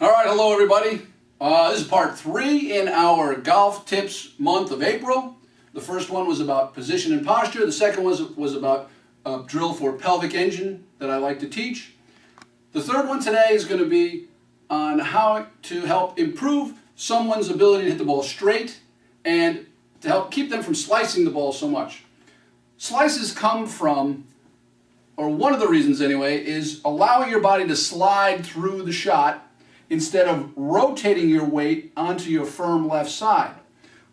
All right, hello everybody. This is part 3 in our golf tips month of April. The first one was about position and posture. The second was about a drill for pelvic engine that I like to teach. The third one today is going to be on how to help improve someone's ability to hit the ball straight and to help keep them from slicing the ball so much. Slices come from, or one of the reasons anyway, is allowing your body to slide through the shot instead of rotating your weight onto your firm left side.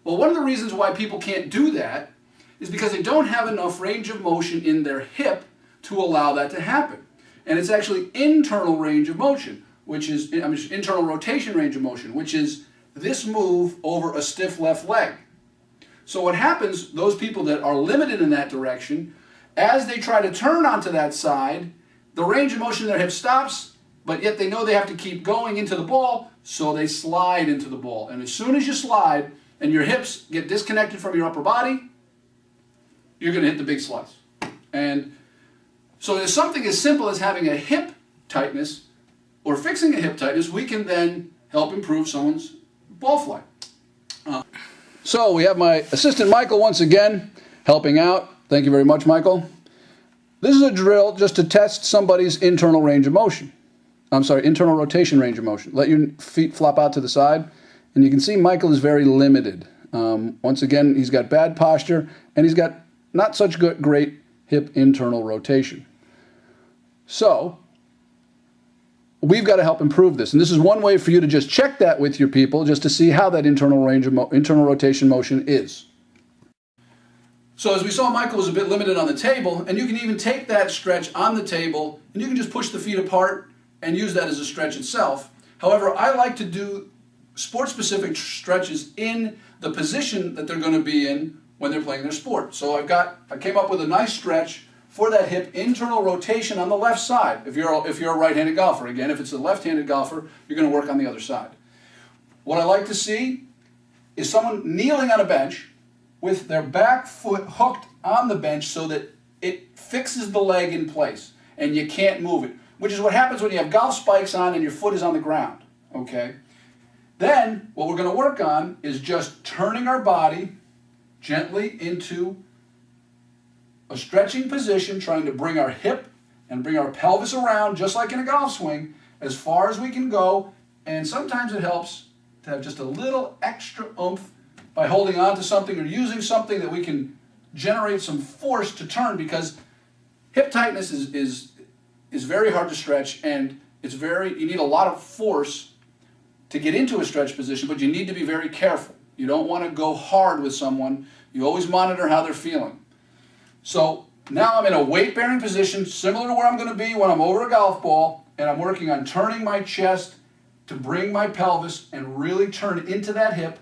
Well, one of the reasons why people can't do that is because they don't have enough range of motion in their hip to allow that to happen. And it's actually internal range of motion, which is internal rotation range of motion, which is this move over a stiff left leg. So what happens, those people that are limited in that direction, as they try to turn onto that side, the range of motion in their hip stops, but yet they know they have to keep going into the ball, so they slide into the ball. And as soon as you slide and your hips get disconnected from your upper body, you're going to hit the big slice. And so there's something as simple as having a hip tightness or fixing a hip tightness, we can then help improve someone's ball flight. So we have my assistant Michael once again helping out. Thank you very much, Michael. This is a drill just to test somebody's internal range of motion. Internal rotation range of motion. Let your feet flop out to the side, and you can see Michael is very limited. Once again, he's got bad posture, and he's got not such great hip internal rotation. So we've got to help improve this, and this is one way for you to just check that with your people, just to see how that internal rotation motion is. So as we saw, Michael was a bit limited on the table, and you can even take that stretch on the table, and you can just push the feet apart and use that as a stretch itself. However, I like to do sport-specific stretches in the position that they're going to be in when they're playing their sport. So I came up with a nice stretch for that hip internal rotation on the left side. If you're a right-handed golfer, again, if it's a left-handed golfer, you're going to work on the other side. What I like to see is someone kneeling on a bench with their back foot hooked on the bench so that it fixes the leg in place and you can't move it, which is what happens when you have golf spikes on and your foot is on the ground, okay? Then what we're going to work on is just turning our body gently into a stretching position, trying to bring our hip and bring our pelvis around, just like in a golf swing, as far as we can go. And sometimes it helps to have just a little extra oomph by holding on to something or using something that we can generate some force to turn, because hip tightness is very hard to stretch, and you need a lot of force to get into a stretch position, but you need to be very careful. You don't want to go hard with someone. You always monitor how they're feeling. So now I'm in a weight-bearing position, similar to where I'm going to be when I'm over a golf ball, and I'm working on turning my chest to bring my pelvis and really turn into that hip.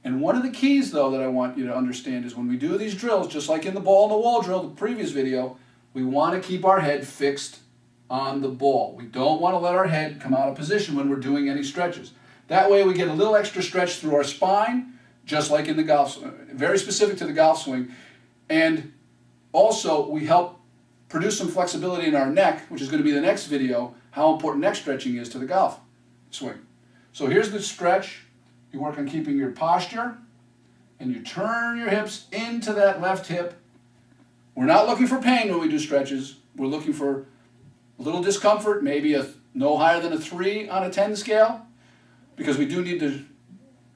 And one of the keys, though, that I want you to understand is when we do these drills, just like in the ball-in-the-wall drill, the previous video, we want to keep our head fixed on the ball. We don't want to let our head come out of position when we're doing any stretches. That way we get a little extra stretch through our spine, just like in the golf, very specific to the golf swing. And also we help produce some flexibility in our neck, which is going to be the next video, how important neck stretching is to the golf swing. So here's the stretch. You work on keeping your posture, and you turn your hips into that left hip. We're not looking for pain when we do stretches. We're looking for a little discomfort, maybe no higher than a 3 on a 10 scale, because we do need to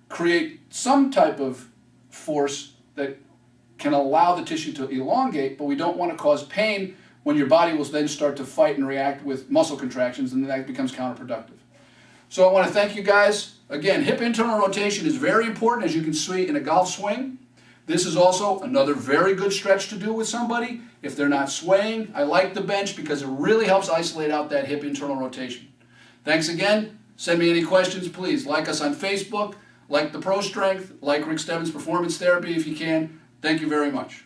create some type of force that can allow the tissue to elongate, but we don't want to cause pain when your body will then start to fight and react with muscle contractions, and then that becomes counterproductive. So I want to thank you guys. Again, hip internal rotation is very important, as you can see in a golf swing. This is also another very good stretch to do with somebody if they're not swaying. I like the bench because it really helps isolate out that hip internal rotation. Thanks again. Send me any questions, please. Like us on Facebook, like the Pro Strength, like Rick Stebbins Performance Therapy if you can. Thank you very much.